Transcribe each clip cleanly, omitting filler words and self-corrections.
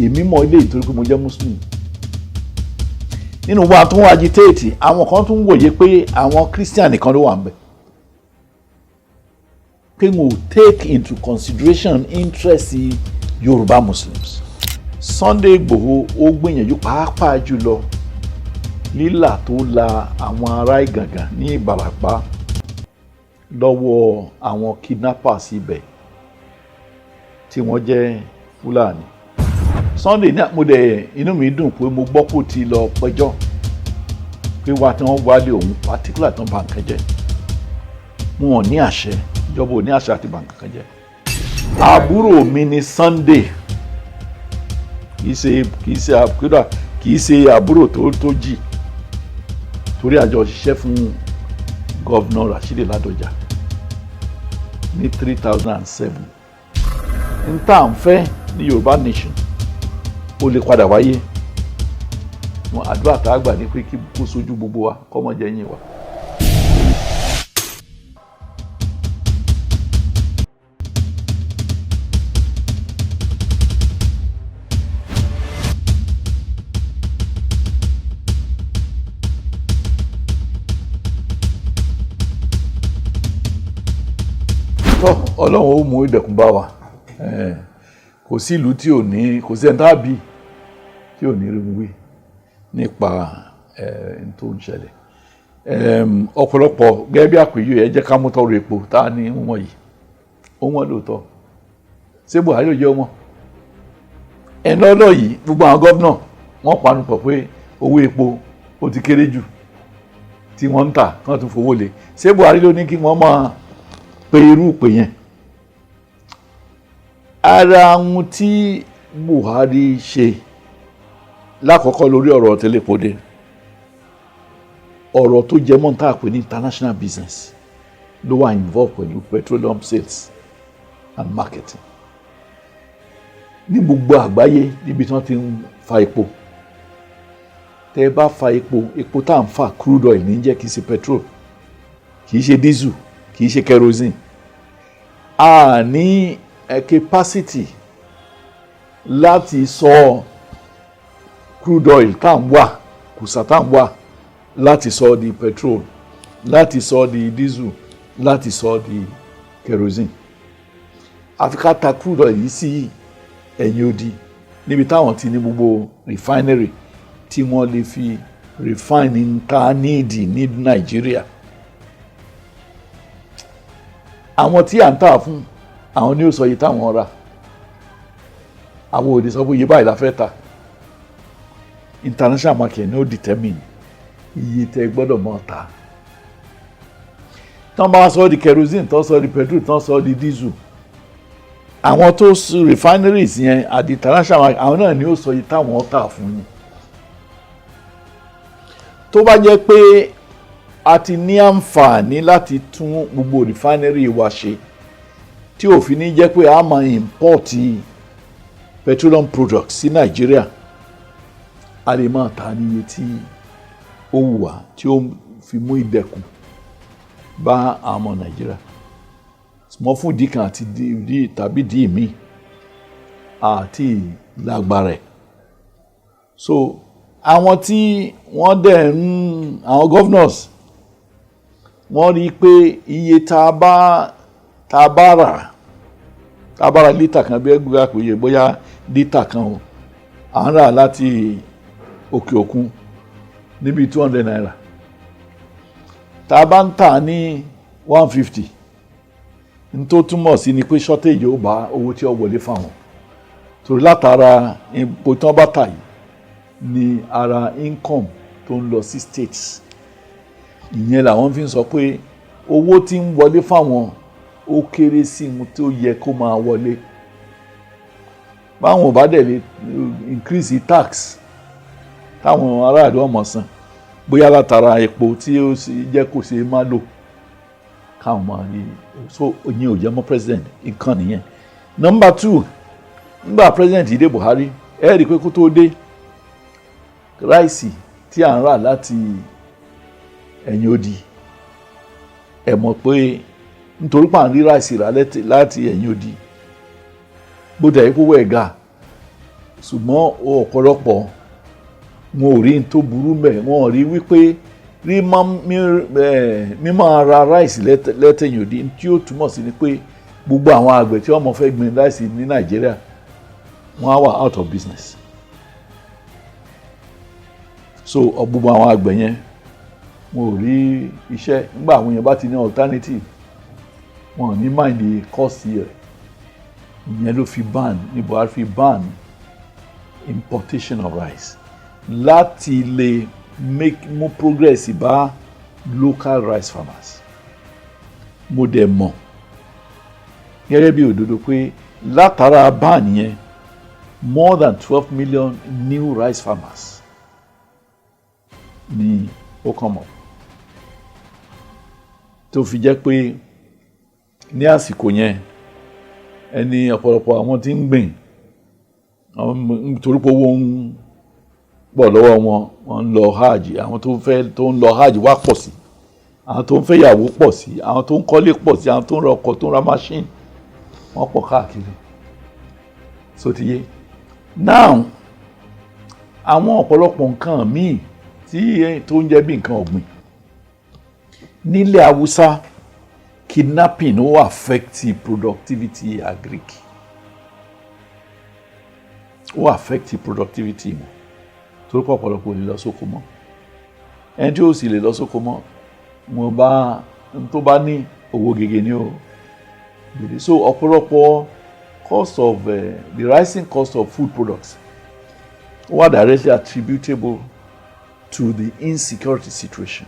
èmi mọ̀ ilé ìtorí pé mo jẹ́ muslim. Nínú wa tó ń agitate àwọn kan tún wòye pé àwọn christian nìkan ló wà ń bẹ̀, pé mo take into consideration interest Yoruba Muslims. Sunday Igboho ó gbìyànjú pàápàá jùlọ lílà tó la àwọn ará Ìgàngán ní Ìbàràpá lọ́wọ́ àwọn kidnappers ibẹ̀ tí wọ́n jẹ́ Fúlàní. Sunday ní àpòdẹ inú mi dùn pé mo gbọ́ kó ti lọ pẹjọ́ pé wá tí wọ́n wálé òun particular tán bà nǹkan jẹ́. Wọn ò ní àṣẹ, ìjọba ò ní àṣẹ àti bà nǹkan jẹ́. Àbúrò mi ni Sunday, kìí ṣe àbúrò tó jì, torí àjọ ṣiṣẹ́ fún gọ́vnà Rashidi Ládọjà ní 2007. n tá à ń fẹ́ ní Yorùbá nation ó lè padà wáyé. Wọn àdúrà tá a gbà ní pé kí kó sojú gbogbo wa kọ́mọ jẹ́ yín wa. Ọlọ́run ó mú ìdẹ̀kùn bá wa. Kò sí ìlú tí ò ní, kò sí ẹni tá bí tí ò ní rí wí nípa tó ń ṣẹlẹ̀. Ọ̀pọ̀lọpọ̀ gẹ́gẹ́ bí àpèjúwe ẹ jẹ́ ká mú tọrọ epo tá a ní wọ́n yìí ó wọ́n lóòótọ́. Ṣé Buhari ò jẹ́ ọmọ? Ẹ̀nà ọlọ́ yìí gbogbo àwọn gọ́vnà wọ́n panu pọ̀ pé owó epo ó ti kéré jù tí wọ́n ń tà kán tún fowó lé. Ṣé Buhari ló ní kí wọ́n máa pe irú ìpè yẹn? Ara ohun tí Buhari ṣe lákọ̀ọ́kọ́ lórí ọ̀rọ̀ tẹlẹ́pọ̀dé, ọ̀rọ̀ tó jẹ mọ́ tá a pè ní international business ló wà involve pẹ̀lú petroleum sales and marketing ní gbogbo àgbáyé níbi tí wọ́n ti ń fa epo. Tẹ́ ẹ bá fa epo tá à ń fa crude oil ní jẹ́ kìí ṣe petrol, kìí ṣe diesel, kìí ṣe kerosene. A ní capacity láti sọ crude oil tá à ń wà, kùsà tá à ń wà, láti sọ di petrol, láti sọ di diesel, láti sọ di kerosene. Àfi ká ta crude oil yìí sí ẹ̀yìn odi níbi táwọn ti ní gbogbo refinery tí wọ́n lè fi refine ta níìdì ní Nàìjíríà. Àwọn tí à ń tà fún àwọn ni ó sọ iye táwọn rà, àwọn òde sọ pé iye báyìí la fẹ́ ta. International market ni ó determine iye tẹ́ gbọ́dọ̀ mọ̀ ta. Tán bá sọ di kerosene, tán sọ di petrol, tán sọ di diesel, àwọn tó refineries yẹn at the international market àwọn náà ni ó sọ iye táwọn tà fún yín. Tó bá jẹ́ pé a ti ní àǹfààní láti tún gbogbo refinery wa ṣe tí òfin ní jẹ́ pé a máa import petroleum products sí Nàìjíríà, a lè máa ta ní iye tí ó wù wá tí ó fi mú ìdẹ̀kùn bá àwọn ọmọ Nàìjíríà. Mọ́ fún ìdí kan àti tàbí ìdí míì àti lágbára ẹ̀. So àwọn tí wọ́n dẹ̀ àwọn governors wọ́n rí i pé iye tá a bá rà lítà kan bí ẹgbẹ́ àpèyẹ bóyá lítà kan o à ń rà láti òkè òkun níbi 200 naira, tá a bá ń tà ní 150, n tó túmọ̀ sí ni pé shortage ó bá owó tí ó wọlé fáwọn. Torí látara ipò tí wọ́n bá tà yìí ni ara income tó ń lọ sí states. Ìyẹn làwọn fi ń sọ pé owó tí ń wọlé fáwọn ó kéré sí ohun tó yẹ kó máa wọlé. Báwọn ò bá dẹ̀ lè increase tax táwọn aráàlú ọmọ san bóyá látara epo tí ó jẹ́ kó ṣe máa lò káwọn máa rí. So ìyẹn ò jẹ́ mọ́ president, nǹkan nìyẹn. Number 2, nígbà president yìí dé Buhari ẹ rí i pé kó tó dé ráìsì tí à ń rà láti ẹ̀yìn odi, ẹ mọ̀ pé nítorí pà ń rí ráìsì rà láti ẹ̀yìn odi bó dẹ̀ ipò ẹ̀ ga ṣùgbọ́n ọ̀pọ̀lọpọ̀ wọn ò rí n tó burú mẹ́, wọn ò rí wípé mímọ́ ra ráìsì lẹ́tẹ̀yìn òdì tí ó túmọ̀ sí ni pé gbogbo àwọn àgbẹ̀ tí wọ́n mọ̀ fẹ́ gbin ráìsì ní Nàìjíríà wọ́n á wà out of business. So gbogbo àwọn àgbẹ̀ yẹn wọn ò rí iṣẹ́, nígbà àwọn yẹn bá ti ní alternative wọn ò ní mind the cost rẹ̀. Ìyẹn ló fi ban ní Buhari fi ban importation of rice láti lè mú progress bá local rice farmers. Mo dẹ̀ mọ̀ gẹ́gẹ́ bí òdodo pé látara ban yẹn more than 12 million new rice farmers ni ó kàn mọ̀, tó fi jẹ́ pé ní àsìkò yẹn ẹni ọ̀pọ̀lọpọ̀ àwọn tí ń gbìn nítorí pé owó ń pọ̀ lọ́wọ́ wọn ń lọ hajj, àwọn tó ń lọ hajj wá pọ̀ sí, àwọn tó ń fẹ́ yàwó pọ̀ sí, àwọn tó ń kọ́lé pọ̀ sí, àwọn tó ń ra ọkọ̀ tó ń ra machine wọ́n pọ̀ káàkiri. So ti yé now àwọn ọ̀pọ̀lọpọ̀ nǹkan míì tó ń jẹ́ bí nǹkan ọ̀gbìn nílẹ̀ Haúsá, kidnapping ó affect productivity agric, ó affect productivity mọ́ torí pé ọ̀pọ̀lọpọ̀ ò lè lọ sóko mọ́. Ẹni tí ó sì lè lọ sóko mọ́ wọn bá tó bá ní owó gègé ní o. So ọ̀pọ̀lọpọ̀ cost of the rising cost of food products were directly attributable to the insecurity situation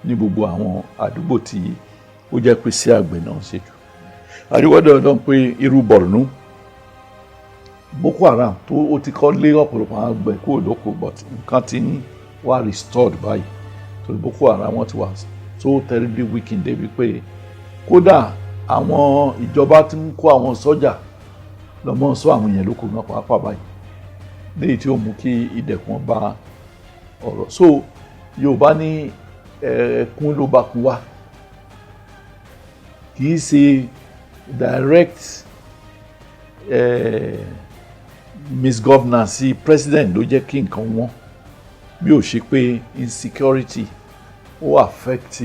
ní gbogbo àwọn àdúgbò tí ó jẹ́ pé sí àgbẹ̀ náà ṣe jù. Àdúgbò dandan pé irú Borno, Boko Haram tó ó ti kọ́ lé ọ̀pọ̀lọpọ̀ àwọn àgbẹ̀ kúrò lóko, but nǹkan ti ń wá restored báyìí torí Boko Haram wọ́n ti wà so terribly weakened débi pé kódà àwọn ìjọba ti ń kó àwọn sọ́jà lọ́mọ sọ àwọn èèyàn lóko náà pàápàá báyìí léyìí tí ó mú kí ìdẹ̀kùn bá ọ̀rọ̀. So Yorùbá ní ẹ̀kún ló bá kún wá, kì í ṣe direct misgovernance president ló jẹ́ kí nǹkan wọ́n, bí ó ṣe pé insecurity ó affect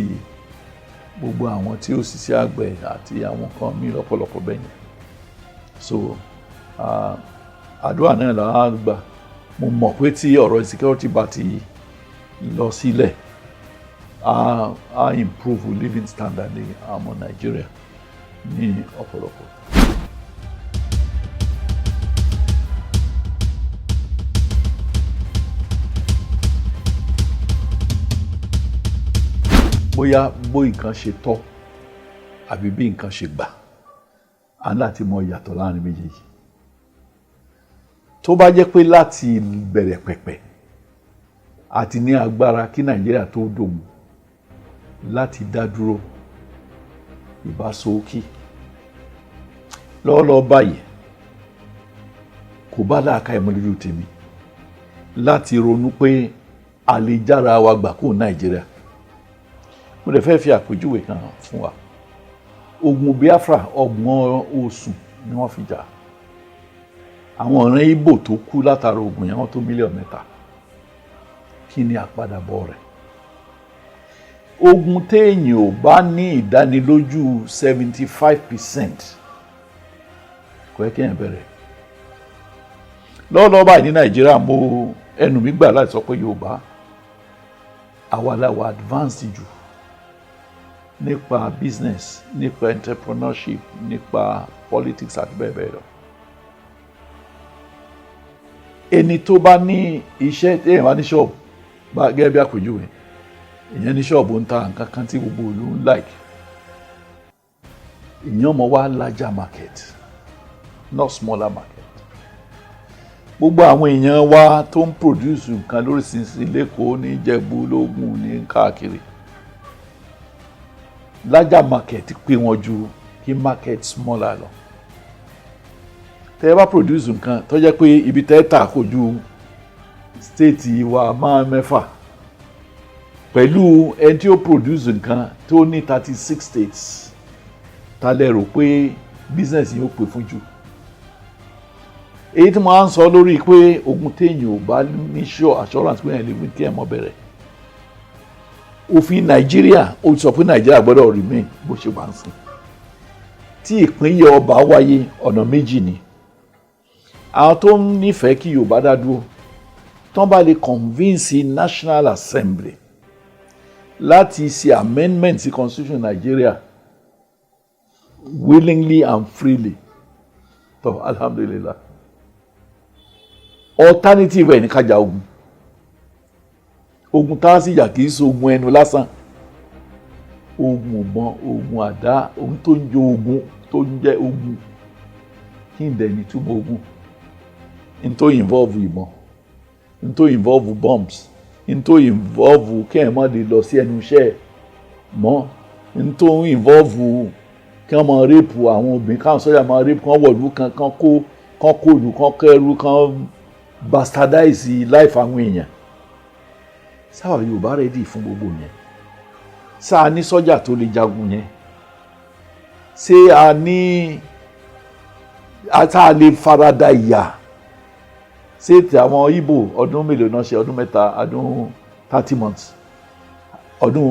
gbogbo àwọn tí ó ṣiṣẹ́ àgbẹ̀ àti àwọn kan mí lọ́pọ̀lọpọ̀ bẹ́yẹn. So àdúrà náà là á gbà. Mo mọ̀ pé tí ọ̀rọ̀ insecurity bá ti lọ sílẹ̀ á improve living standard ní àwọn Nàìjíríà ní ọ̀pọ̀lọpọ̀. Bóyá nǹkan ṣe tọ́ àbí bí nǹkan ṣe gbà, a ní láti mọ ìyàtọ̀ láàrin méjèèjì. Tó bá jẹ́ pé láti bẹ̀rẹ̀ pẹ̀pẹ̀ àti ní agbára kí Nàìjíríà tó dòun láti dá dúró ìbásókí lọ́wọ́lọ́wọ́ báyìí, kò bá láàká ìmọ̀ lójú tèmi láti ronú pé a lè jára wa gbà kó Nàìjíríà. Mo lè fẹ́ fi àpèjúwe kan fún wa. Ogun Biafra 30 oṣù ni wọ́n fi jà. Àwọn ọ̀ràn Ìgbò tó kú látara ogun yẹn wọ́n tó 3 mílíọ̀nù. Kí ni àpadàbọ̀ rẹ̀? Ogun téèyàn ò bá ní ìdánilójú 75% kò yẹ kéèyàn bẹ̀rẹ̀. Lọ́wọ́lọ́wọ́ báyìí ní Nàìjíríà mo ẹnu mi gbà láti sọ pé Yorùbá àwa la wà advanced jù nípa business, nípa entrepreneurship, nípa politics àti bẹ́ẹ̀ bẹ́ẹ̀ lọ. Ẹni tó bá ní iṣẹ́ téèyàn bá ní ṣọ́ọ̀bù gẹ́gẹ́ bí àpèjúwe, èèyàn ní ṣọ́ọ̀bù ń ta nǹkan kan tí gbogbo ìlú ń like, èèyàn mọ̀ wá larger market, not smaller market. Gbogbo àwọn èèyàn wa tó ń produce nǹkan lóríṣiríṣi l'Ékòó, ní Ìjẹ̀bú, l'Ógùn, ní káàkiri, larger market pé wọn ju kí market smaller lọ. Tẹ́ bá produce nǹkan tó jẹ́ pé ibi tẹ́ tà kò ju state wa máa 6 pẹ̀lú ẹni tí ó produce nǹkan tó ní 36 states, ta lè rò pé business yìí ó pè fún jù. èyí tí mo máa ń sọ lórí pé ogun téèyàn ò bá ní sure assurance pé èèyàn lè win kí ẹ̀ mọ́ bẹ̀rẹ̀ òfin Nàìjíríà ó sọ pé Nàìjíríà gbọ́dọ̀ remain bó ṣe wà ń sìn tí ìpínyẹ ọba wáyé ọ̀nà méjì ni àwọn tó ń nífẹ̀ẹ́ kí Yorùbá dá dúró tán bá lè convince National Assembly láti ṣe amendment sí constitution Nigeria willingly and freely tó alhamdulillah alternative ẹ̀ ní kájà ogun tá a sì yà kì í so ogun ẹnu lásán ogun ìbọn ogun àdá ogun tó ń jẹ ogun tó ń jẹ ogun kí n dẹ̀ ní túmọ̀ ogun n tó involve ìbọn n tó involve bombs n tó involve kẹ́hìn má lè lọ sí ẹnu iṣẹ́ mọ́ n tó involve kí wọ́n máa rape àwọn obìnrin káwọn sọ́jà máa rape kán wọ̀lú kan kó lù kán kẹ́rù kán bastardize life àwọn èèyàn sáwà Yorùbá ready fún gbogbo yẹn sáà ní sọ́jà tó lè jagun yẹn ṣé a ní ata lè farada ìyà ṣé ti àwọn Ìgbò ọdún mélòó náà ṣe ọdún mẹ́ta ọdún 30 months ọdún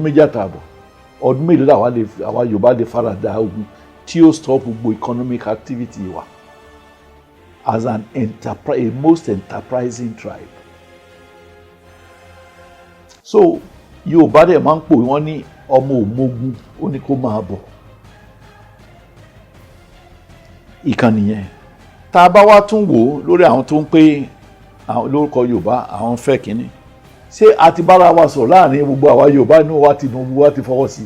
méjì àtààbọ̀ ọdún mélòó àwa Yorùbá lè farada ogun tí ó stop gbogbo economic activity wa as a most enterprising tribe. So Yorùbá dẹ̀ máa ń pò wọ́n ní ọmọ òmógun ó ní kó máa bọ̀ ìkànnì yẹn tá a bá wá tún wò ó lórí àwọn tó ń pè lórúkọ Yorùbá àwọn fẹ́ kínní ṣé a ti bára wa sọ̀rọ̀ láàrin gbogbo àwa Yorùbá inú wa ti dùn wa ti fọwọ́ sí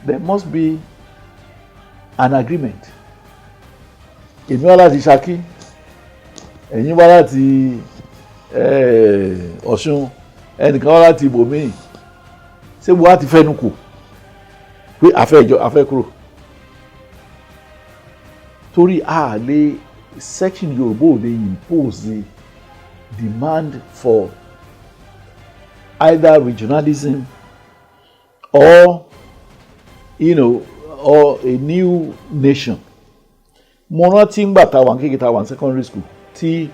there must be an agreement èmi wá láti Ṣakí ẹ̀yin wá láti Ọ̀ṣun ẹnìkan wá láti ibòmíì ṣé wo á ti fẹ́nu kù pé àfẹ́ kúrò torí a lè section Yorùbá ò lè impose the demand for either regionalism or or a new nation. Mo rántí ngbà tá wà kékeré tá wà secondary school tí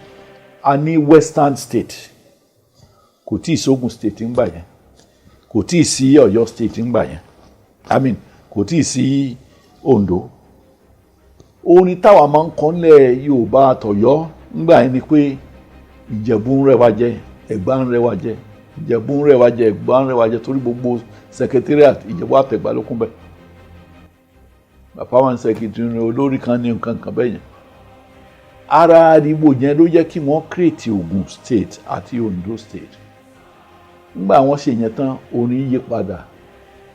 a ní western state kò tí ì sógun state ngbà yẹn kò tí ì sí Ọ̀yọ́ state ngbà yẹn kò tí ì sí Ondo orin táwa máa ń kọ nílẹ̀ Yorùbá àtọ̀yọ́ ngbà yẹn ni pé Ìjẹ̀bú ń rẹwà jẹ Ẹ̀gbá ń rẹwà jẹ Ìjẹ̀bú ń rẹwà jẹ Ẹ̀gbá ń rẹwà jẹ torí gbogbo secretariat Ìjẹ̀bú àtẹ̀gbá ló kún bẹ́ẹ̀ bàbá wọn secretary olórí kan ní nǹkan kan bẹ́ẹ̀ yẹn ara àdìbò yẹn ló jẹ́ kí wọ́n create Ògùn state àti Ondo state nígbà wọ́n ṣe yẹn tán orin yí padà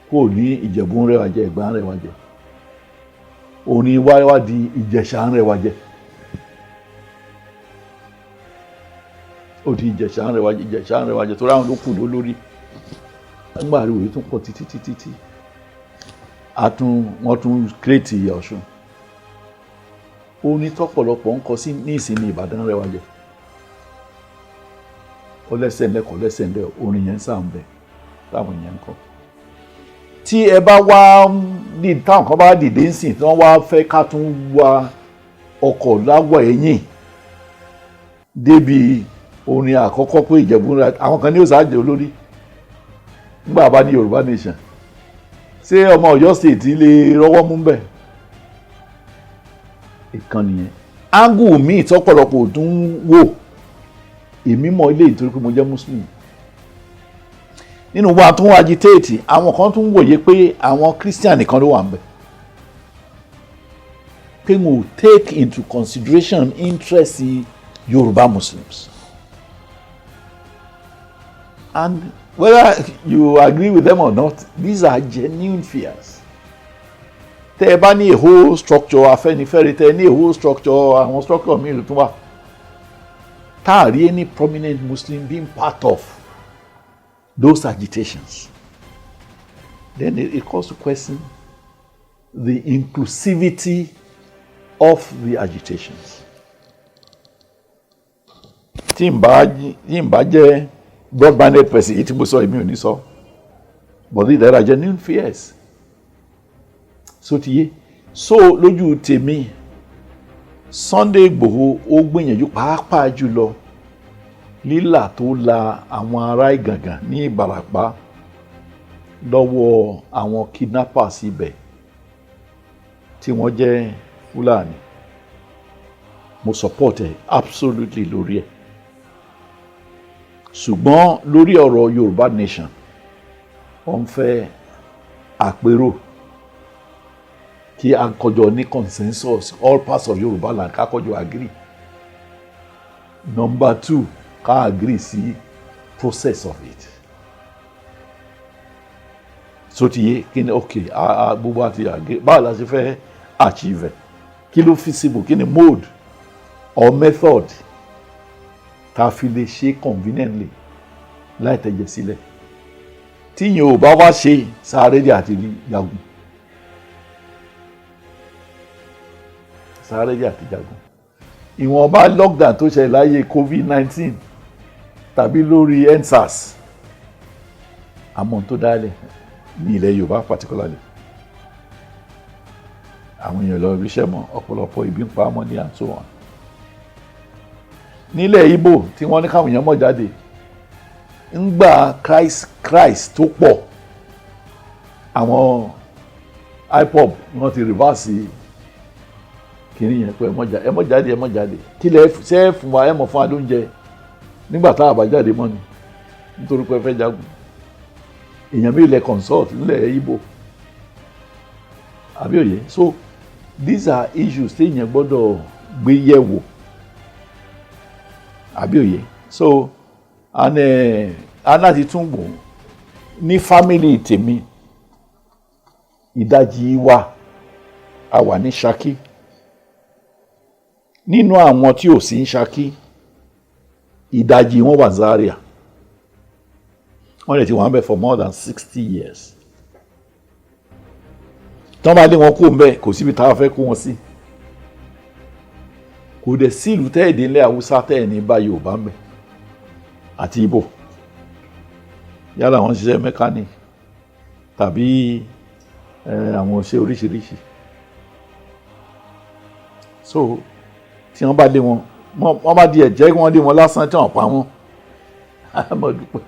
kò ní Ìjẹ̀bú ń rẹwà jẹ Ẹ̀gbá ń rẹwà jẹ orin wá di Ìjẹ̀ṣà ń rẹwà jẹ ó di Ìjẹ̀ṣà ń rẹwà jẹ torí àwọn ló kù lórí nígbà àríwò yìí tún pọ̀ títí wọ́n tún create Ọ̀ṣun orin tọ́pọ̀lọpọ̀ ń kọ sí ní ìsinmi Ìbàdàn rẹwà jẹ ó lẹ́sẹ̀ ńlẹ́kọ̀ọ́ lẹ́sẹ̀ ńlẹ́ orin yẹn sáà ń bẹ táwọn yẹn ń kọ tí ẹ bá wá táwọn kan bá dìde ń sìn tí wọ́n wá fẹ́ ká tún wá ọkọ̀ láwọ̀ ẹ̀yìn débi orin àkọ́kọ́ pé Ìjẹ̀bú rẹ àwọn kan ní òsàájẹ olórí nígbà bá ní Yorùbá nation ṣé ọmọ Ọ̀yọ́ state lè rọ́wọ́ mú bẹ́ẹ̀ ìkànnì yẹn angle míì tọ́pọ̀lọpọ̀ tún wò èmi mọ̀ ilé ìtorí pé mo jẹ́ muslim nínú wa tún agitate àwọn kan tún wòye pé àwọn Christian nìkan ló wà ń bẹ pé mo take into consideration interest Yorùbá Muslims and whether you agree with them or not these are genuine fears tẹ ẹ bá ní a whole structure Afẹ́nifẹ́re tẹ ẹ ní a whole structure àwọn structure mi ló tún wà tá a rí any prominent Muslim being part of those agitations then it calls to question the inclusivity of the agitations. tí n bá jẹ́ broad-minded person èyí tí mo sọ èmi ò ní sọ but there are genuine fears so ti yé so lójú tèmi Sunday Igboho ó gbìyànjú pàápàá jùlọ lílà tó la àwọn ará Ìgàngàn ní Ìbàràpá lọ́wọ́ àwọn kidnappers ibẹ̀ tí wọ́n jẹ́ Fúlàní. Mo support ẹ̀ absolutely lórí ẹ̀. Ṣùgbọ́n lórí ọ̀rọ̀ Yorùbá nation wọ́n fẹ́ àpérò kí a kọjọ ní consensus all parts of Yorùbá land ká kọjọ agree. Number 2 ká agree sí process of it. So ti yé kí ni ok gbogbo àti agree báwo la ṣe fẹ́ achieve ẹ̀ kí ló feasible kí ni mode or method tá a fi lè ṣe conveniently láì tẹ̀jẹ̀ sílẹ̀ tí yẹn ò bá wá ṣe sáré dé àti jagun sáré dé àti jagun ìwọ̀nba lockdown tó ṣẹlẹ̀ láyé COVID-19 tàbí lórí EndSARS àmọ́ tó dálẹ̀ ní ilẹ̀ Yorùbá particularly àwọn èèyàn lọ ríṣẹ́ mọ́ ọ̀pọ̀lọpọ̀ ibi ń pa mọ́ ní and so on. Nílẹ̀ Ìgbò tí wọ́n ní káwọn èèyàn mọ̀ jáde ń gba Christ tó pọ̀ àwọn IPOB wọ́n ti reverse kìíní yẹn pé ẹ mọ̀ jáde kí lẹ ṣe fún wa ẹ mọ̀ fún wa lóúnjẹ nígbà tá a bá jáde mọ́ ni nítorí pé ẹ fẹ́ jagun èèyàn bí ilẹ̀ consult nílẹ̀ Ìgbò àbí òye. So these are issues tí èèyàn gbọ́dọ̀ gbé yẹ̀wò àbí òye. So aláti tún gbò ní family tèmi ìdajì wa a wà ní Ṣakí nínú àwọn tí ò sí ní Ṣakí ìdajì wọn wà Zaria wọ́n lè ti wà ń bẹ̀ for more than 60 years. Tọ́ bá lé wọn kó mbẹ́ kò síbi tá a fẹ́ kó wọn sí. Kò dẹ̀ sí ìlú tẹ́ẹ̀dé ńlẹ̀ Haúsá tẹ́ẹ̀ ní bá Yorùbá mbẹ̀ àti Ìgbò. Yálà wọ́n ṣiṣẹ́ mechanic tàbí àwọn ṣe oríṣiríṣi. So tí wọ́n bá lé wọn wọ́n bá di ẹ̀jẹ̀ wọ́n lé wọn lásán tí wọ́n pa wọ́n. Àmọ́ dúpẹ́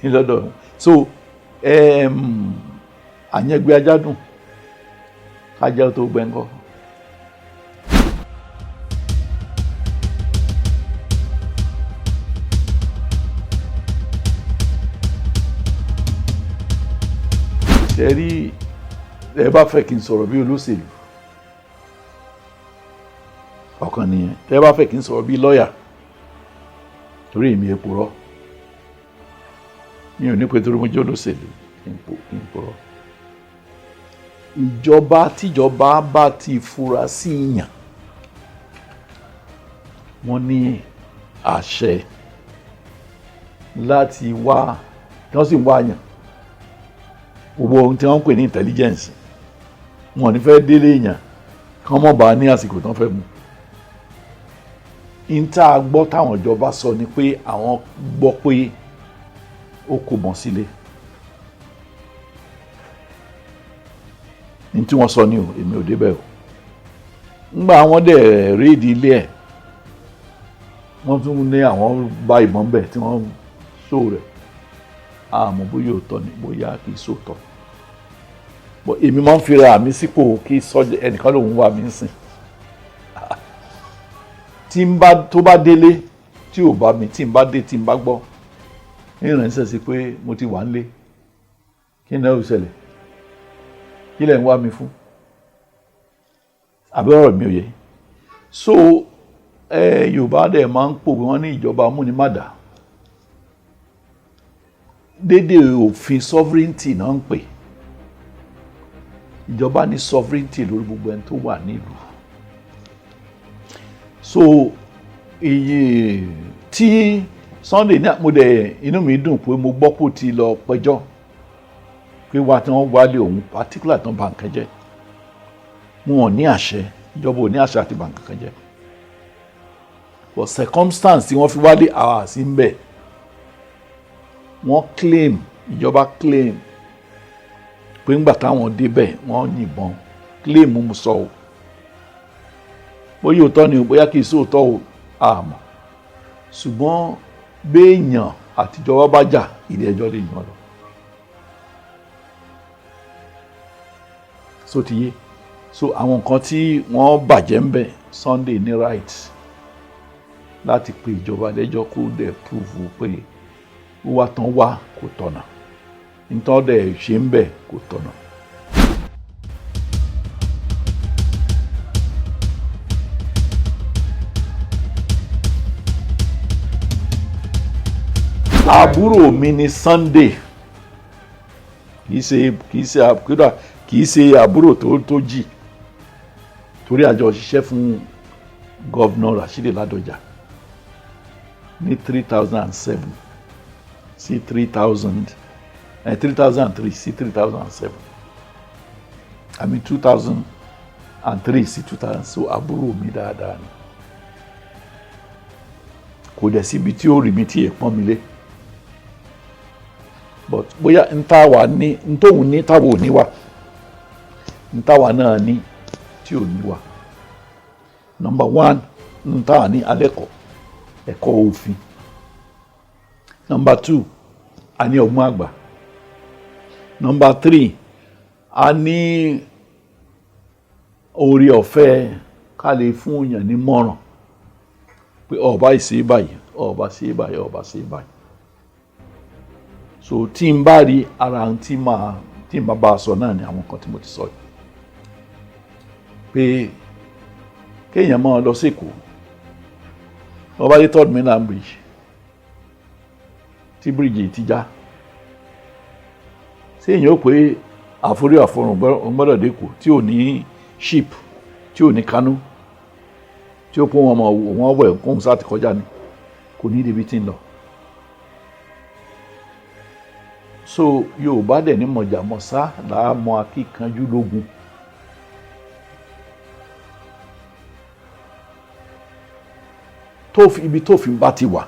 ní lọ́dọ̀. So àyẹ̀gbẹ́ ajádùn ajá tó gbẹ́ngọ́. Ṣé rí ẹ bá fẹ́ kí n sọ̀rọ̀ bí olóṣèlú ọ̀kan nìyẹn ẹ bá fẹ́ kí n sọ̀rọ̀ bí lọ́ọ̀yà torí èmi epo rọ́ mi ò ní pé torí mo jẹ́ olóṣèlú kí n purọ́. Ìjọba tíjọba bá ti fura sí ìyàn wọ́n ní àṣẹ láti wá tí wọ́n sì ń wá yàn gbogbo ohun tí wọ́n ń pè ní intelligence wọn ò ní fẹ́ délé èèyàn kí wọ́n mọ̀ bá ní àsìkò tí wọ́n fẹ́ mú. Ìta gbọ́ táwọn ìjọba sọ ni pé àwọn gbọ́ pé ó kò mọ̀ sílé. Ní tí wọ́n sọ ní o èmi ò débẹ̀ o. Ńgbà wọ́n dẹ̀ rédí ilé ẹ̀ wọ́n tún ní àwọn bá ìbọn bẹ̀ tí wọ́n sọ rẹ̀ àmọ́ bóyá òótọ́ ni bóyá kì í sòótọ́. Bọ́ èmi máa ń fira àmì sípò kí sọ́jà ẹnìkan lòun wà mí sìn. Tó bá délé tí ò bá mi tí n bá dé tí n bá gbọ́ ìrìnsẹ̀ sí pé mo ti wà nílé kí ni ó ṣẹlẹ̀ kí lẹ̀ ń wá mi fún àbí ọ̀rọ̀ mi ò yé. So Yorùbá dẹ̀ máa ń pòwe wọn ní ìjọba amúnimádà dédé òfin sovereignty náà ń pè ìjọba ní sovereignty lórí gbogbo ẹni tó wà nílùú. So iye tí Sunday ní àpòdẹ inú mi dùn pé mo gbọ́ pò ti lọ pẹjọ́ pé wá tí wọ́n wálé òun particular tán bà nǹkan jẹ́ wọn ò ní àṣẹ ìjọba ò ní àṣẹ àti bà nǹkan jẹ́ but circumstance tí wọ́n fi wálé àwa sí ń bẹ̀ wọ́n claim ìjọba claim pé ńgbà táwọn débẹ̀ wọ́n yìnbọn claim mo sọ o bóyá òótọ́ ni o bóyá kì í sí òótọ́ o àmọ́ ṣùgbọ́n béèyàn àtijọba bá jà ilé ẹjọ́ lè yàn lọ. So ti yé so àwọn nǹkan tí wọ́n bàjẹ́ ń bẹ̀ Sunday ní right láti pe ìjọba lẹ́jọ́ kó dẹ̀ prove pé wíwá tán wá kò tọ̀nà nítorí dẹ̀ ṣe ń bẹ̀ kò tọ̀nà. Àbúrò mi ni Sunday kì í ṣe àbúrò tó jì torí àjọ ṣiṣẹ́ fún gọ́vnà Rashidi Ládọjà ní 2007 sí 3003 sí 2007 I mean 2003 sí 2000 so àbúrò mi dáadáa ni kò dẹ̀ síbi tí ó rí mi tí èèpọ́n mi lé but bóyá ntàwa ní ntòhun ní tàwa ò ní wa ntàwa náà ní tí ò ní wa number one ntàwa ní alẹ́kọ̀ọ́ ẹ̀kọ́ òfin number two a ní ọgbọ́n àgbà number three a ní oore ọ̀fẹ́ ká lè fún èèyàn ní mọ̀ràn pé ọba ìṣe báyìí ọba ṣe báyìí ọba ṣe báyìí so tí n bá rí ara tí n bá bá a sọ náà ni àwọn kan tí mo ti sọ yìí pé kéèyàn máa lọ sí Èkó ọba dé third mainland bridge tí bíríjì ti já ṣé èèyàn ó pé àforí àforùn gbọ́dọ̀ dẹ́kọ̀ tí ò ní ship tí ò ní kánú tí ó pọ́n wọn wẹ̀ kóhun sáà ti kọjá ni kò ní ibi tí ń lọ. So Yorùbá dẹ̀ ní mọ̀jàmọ́sá làá mọ akíkanjú lógun. Ibi tófin bá ti wà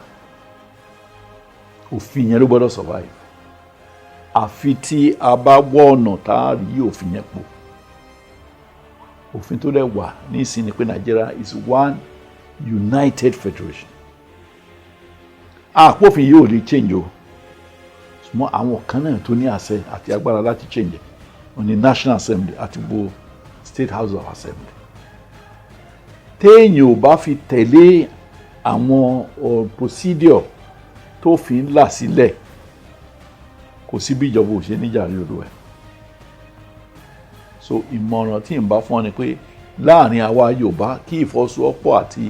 òfin yẹn ló gbọ́dọ̀ survive àfi tí a bá wọ́ ọ̀nà tá a rí òfin yẹn pò. Òfin tó dẹ̀ wà ní ìsìn ni pé Nigeria is one united federation. Àpòfin yóò lè change o ṣùgbọ́n àwọn kan náà tó ní àṣẹ àti agbára láti change on the National Assembly àti gbogbo State House of Assembly. Téèyàn ò bá fi tẹ̀lé àwọn procedure tó fi ń là sílẹ̀ kò sí bí ìjọba ò ṣe níjà rí odò ẹ̀. So ìmọ̀ràn tí n bá fún ọ ni pé láàrin àwa Yorùbá kí ìfọwọ́sowọ́pọ̀ àti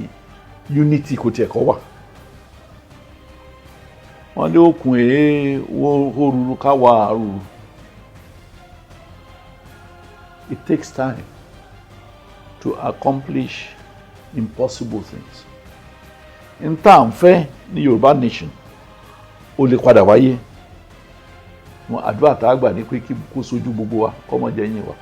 unity kò tiẹ̀ kọ́ wà. Wọ́n lé òkun òrùrù káwa àrùrù. It takes time to accomplish impossible things. N tá à ń fẹ́ ní Yorùbá nation ó lè padà wáyé. Wọn àdúrà tá a gbà ní pé kí kó sojú gbogbo wa kọ́mọ jẹ́ yín wa.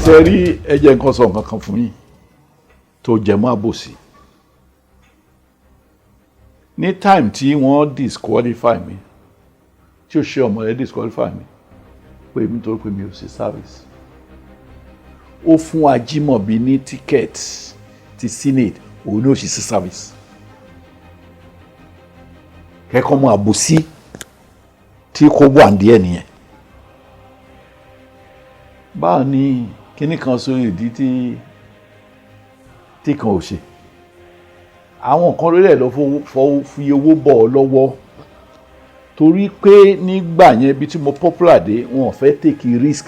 Ṣé rí ẹ jẹ́ nǹkan sọ nǹkan kan fún yín tó jẹ mọ́ àbòsí. Ní time tí wọ́n disqualify mi tí ó ṣe ọmọ rẹ̀ disqualify mi pé mi torí pé mi ò ṣe service. Ó fún Ajímọ̀bí ní ticket ti senate òun ní òṣìṣẹ́ service. Kẹ́kọ̀ọ́ mọ àbòsí tí kò wà ní ẹ̀ nìyẹn. Báwo ni kíní kan so ìdí tí kan ò ṣe? Àwọn kan lórí ẹ̀ lọ fi owó bọ̀ ọ́ lọ́wọ́ torí pé nígbà yẹn bí tí mo popular dé wọn ò fẹ́ take risk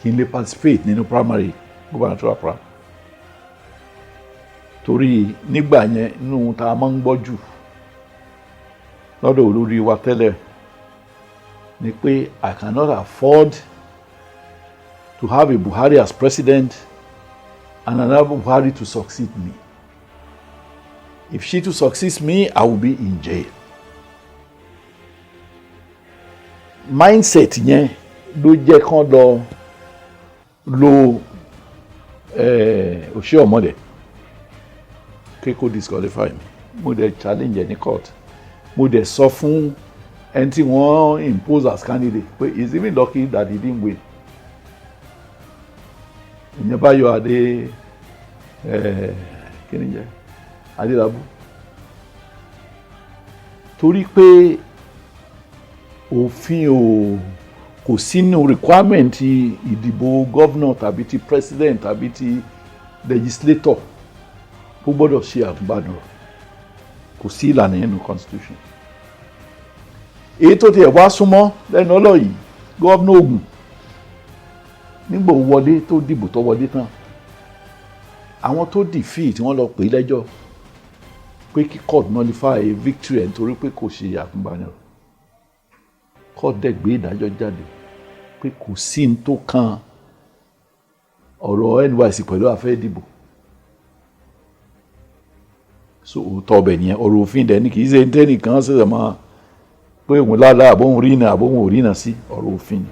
kí n lè participate nínú primary gubernatorial primary. Torí nígbà yẹn inú ta máa ń gbọ́ jù lọ́dọ̀ olórí wa tẹ́lẹ̀ ni pé I cannot afford to have a Buhari as president and another Buhari to succeed me. If she to succeed me, I will be in jail. Mindset yẹn ló jẹ́ kán lọ lo òṣè ọmọdé pé kó disqualify mi mo dẹ̀ challenge ẹ̀ ní court mo dẹ̀ sọ fún ẹni tí wọ́n impose as candidate pé it's even lucky that he didn't win ìyẹn Báyọ̀ Adé kí ni jẹ́ Adélábù torí pé òfin kò sínú requirement ti ìdìbò governor tàbí ti president tàbí ti legislator ó gbọ́dọ̀ ṣe àgùnbánirọ̀ kò sí ìlànà yẹn nínú constitution èyí tó tiẹ̀ wá súnmọ́ lẹ́nu ọlọ́ yìí gọ́vnà Ògùn nígbà wọlé tó dìbò tó wọlé tán àwọn tó defeat wọ́n lọ pè é lẹ́jọ́ pé kí court nullify victory ẹ̀ nítorí pé kò ṣe àgùnbánirọ̀ court dẹ̀ gbé ìdájọ́ jáde pé kò sí ní tó kan ọ̀rọ̀ NYSC pẹ̀lú àfẹ́ ìdìbò so òótọ́ ọbẹ̀ nìyẹn ọ̀rọ̀ òfin dẹ̀ ni kì í ṣe tẹ́nìkan ṣẹ̀ṣẹ̀ máa pé òun lálá àbóhun rí iná àbóhun ò rí iná sí ọ̀rọ̀ òfin ni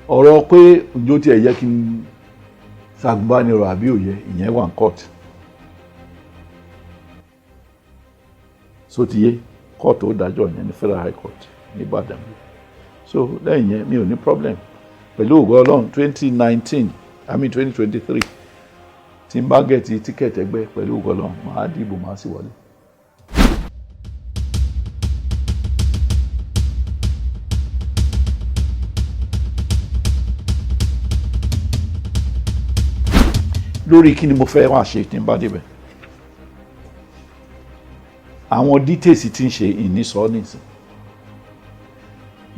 ọ̀rọ̀ pé ǹjọ́ tí ẹ̀ yẹ kí n ṣàgùnbánirọ̀ àbí òye ìyẹn wà ní court so ti yé court ó dájọ́ yẹn ní Federal High Court ní Ìbàdàn so lẹ́yìn yẹn mi ò ní problem pẹ̀lú ògo Ọlọ́run 2023 tí n bá gẹ̀ẹ́tì tíkẹ̀tì ẹgbẹ́ pẹ̀lú ògo Ọlọ́run màá dìbò màá sì wọlé. lórí kí ni mo fẹ́ wá ṣe tí n bá débẹ̀ àwọn details tí ń ṣe ìnísọ nìsín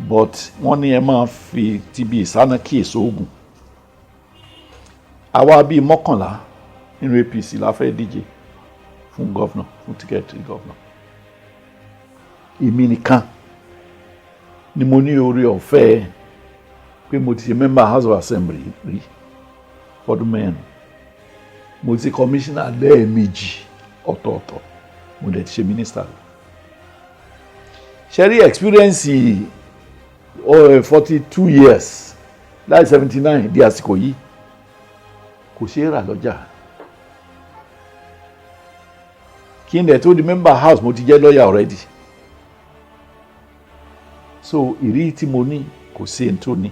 but wọ́n ní ẹ máa fi ti bí ìsáná kíyèsí oògùn àwa bíi 11 nínú APC la fẹ́ díje fún gọ́vnà fún tíkẹ́ẹ̀tì gọ́vnà èmi nìkan ni mo ní oore ọ̀fẹ́ pé mo ti ṣe member House of Assembly rí fọdún mẹ́rin mo ti commissioner lẹ́ẹ̀mejì ọ̀tọ̀ọ̀tọ̀ mo dẹ̀ ti ṣe minister ṣe rí experience 42 years láì 79 di àsìkò yìí kò ṣe é rà lọ́jà kí n dẹ̀ tó di member house mo ti jẹ́ lawyer already so ìrírí tí mo ní kò sí ẹni tó ní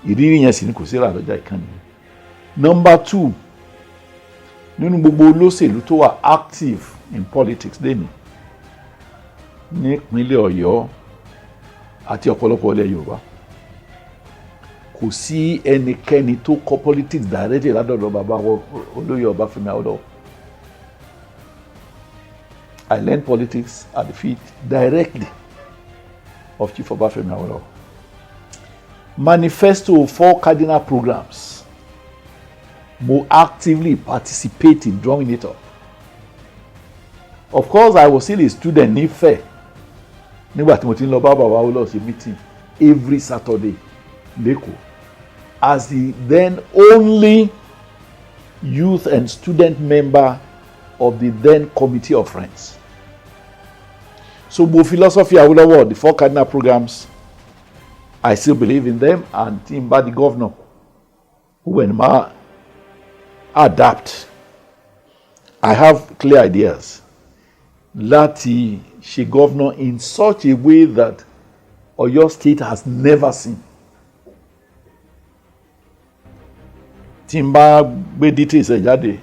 ìrírí yẹn sì ni kò sí rà lọ́jà ìkànnì. Number 2 nínú gbogbo olóṣèlú tó wà active in politics lẹ́nu ní ìpínlẹ̀ Ọ̀yọ́ àti ọ̀pọ̀lọpọ̀ ilẹ̀ Yorùbá kò sí ẹnikẹ́ni tó kọ́ politics directly ládọ̀dọ̀ bàbá olóyè Ọbáfẹ́mi Awólọ́wọ̀. I learned politics at the feet directly of Chief Ọbáfẹ́mi Awólọ́wọ̀. Manifesto 4 cardinal programs mo actively participate in drawing it up. Of course, I was still a student ní Ifẹ̀ nígbà tí mo ti ń lọ bá bàbá Awólọ́wọ̀ ṣe meeting every Saturday lẹ́kọ̀ọ́ as the then only youth and student member of the then Committee of Friends. So mo philosophy Awólọ́wọ̀, the 4 cardinal programs, I still believe in them, and tí n bá di governor when ma adapt, I have clear ideas láti ṣe governor in such a way that Ọ̀yọ́ State has never seen. Tí n bá gbé details ẹ̀ jáde,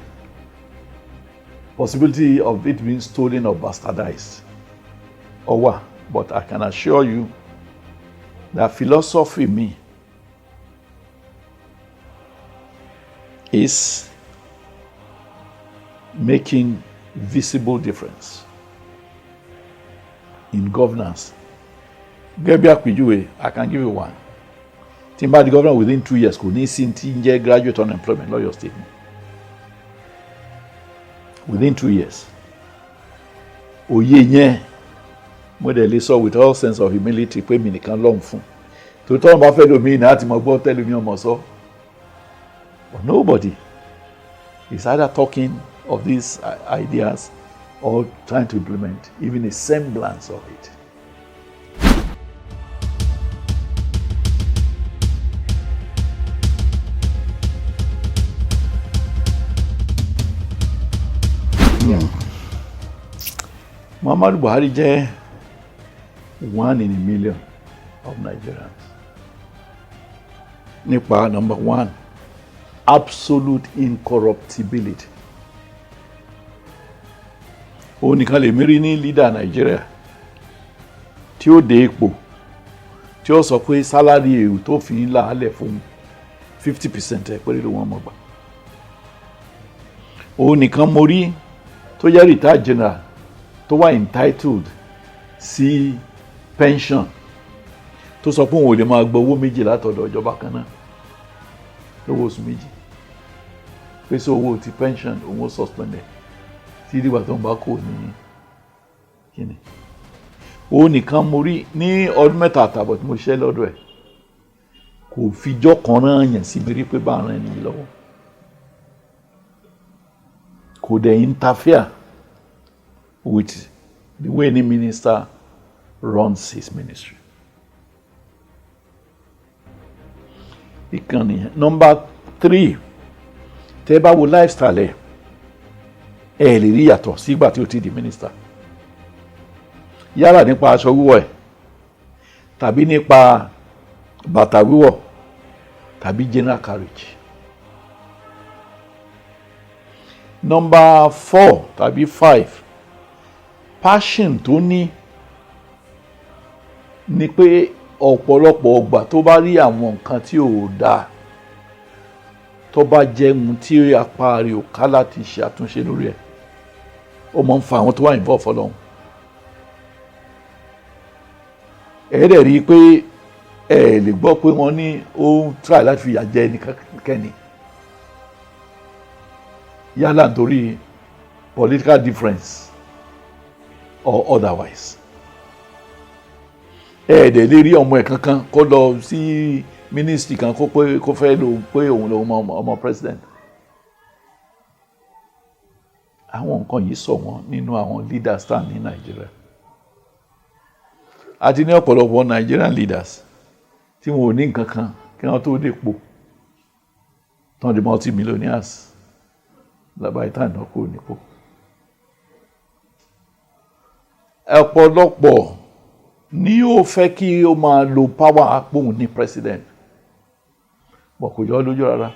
possibility of it being stolen or bastardized or what, but I can assure you that philosophy me is making visible difference in governance. Gẹ́gẹ́ bí àpèjúwe, I can give you one. Tí n bá di governor within 2 years kò ní sí tí ń jẹ́ graduate unemployment lọ́yọ̀ state. Within 2 years. Òye yẹn mo dẹ̀ lè sọ with all sense of humility pé mi nìkan lọ́hùn fún. Tòótọ́ bá fẹ́ lómi ní àti mo gbọ́ tẹ́lẹ̀ mi ọmọ sọ. But nobody is either talking of these ideas or trying to implement even a semblance of it. Muhammadu Buhari jẹ́ 1 in a million of Nigerians. Nípa number 1, absolute incorruptibility. Òun nìkan lè mérí ní leader Nigeria tí ó dé ipò tí ó sọ pé sálárì èrò tó fi ń làálẹ̀ fún 50% ẹ̀ péré ló wọ́n mọ̀ gbà. Òun nìkan mo rí tó jẹ́ retired general tó wà entitled sí pension tó sọ pé òun ò lè máa gba owó méjì látọ̀dọ̀ ìjọba kan náà lówó oṣù méjì pèsè owó ti pension òun ó suspended tí ìdìgbà tó ń bá kò ní kíni. Òun nìkan mo rí ní ọdún 3 àtààbọ̀ tí mo ṣiṣẹ́ lọ́dọ̀ ẹ̀ kò fijọ́ kan rán yàn síbi rí pé bá ràn ẹni lọ́wọ́, kò dẹ̀ interfere with the way any minister runs his ministry. Ìkànnì number 3, tẹ́ bá wo lifestyle ẹ̀ lè rí yàtọ̀ sígbà tí ó ti di minister. Yálà nípa aṣọ wíwọ̀ ẹ̀ tàbí nípa bàtà wíwọ̀ tàbí general carriage. Number 4 tàbí 5, passion tó ní ni pé ọ̀pọ̀lọpọ̀ ọgbà tó bá rí àwọn nǹkan tí ò dáa tó bá jẹ́ ohun tí apá rẹ̀ ò ká láti ṣe àtúnṣe lórí ẹ̀, ó máa ń fa àwọn tó wà involve fọlọ́hun. Ẹ̀ẹ́dẹ̀ rí i pé ẹ lè gbọ́ pé wọ́n ní ó ń try láti fìyà jẹ ẹnikẹ́ni yálà nítorí political difference or otherwise. Ẹ̀ẹ́dẹ̀ lè rí ọmọ ẹ̀ kankan kó lọ sí ministry kan kó fẹ́ lò pé òun lòun ọmọ president. Àwọn nǹkan yìí sọ wọ́n nínú àwọn leaders tán ní Nàìjíríà. Àti ní ọ̀pọ̀lọpọ̀ Nigerian leaders tí wọn ò ní nǹkan kan kí wọ́n tó dépò tán di multi-millionaires lábàá ìtàn náà kò nípò. Ọ̀pọ̀lọpọ̀ ni ó fẹ́ kí ó máa lo power apóhùn ní president, bọ̀ kò jọ lójú rárá.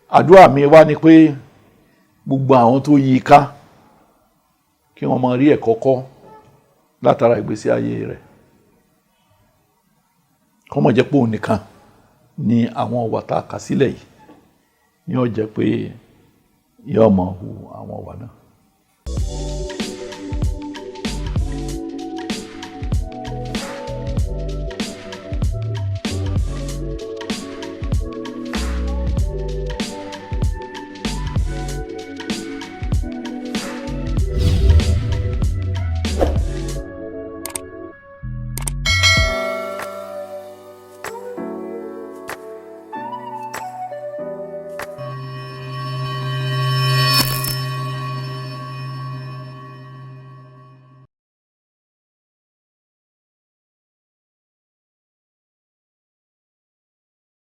Àdúrà mi wá ní pé gbogbo àwọn tó yí ká kí wọ́n máa rí ẹ̀kọ́ kọ́ látara ìgbésí ayé rẹ̀. Kó má jẹ́ pé òun nìkan ni àwọn ọ̀wà tá a kà sílẹ̀ yìí ni ó jẹ́ pé yóò máa hu àwọn ọ̀wà náà.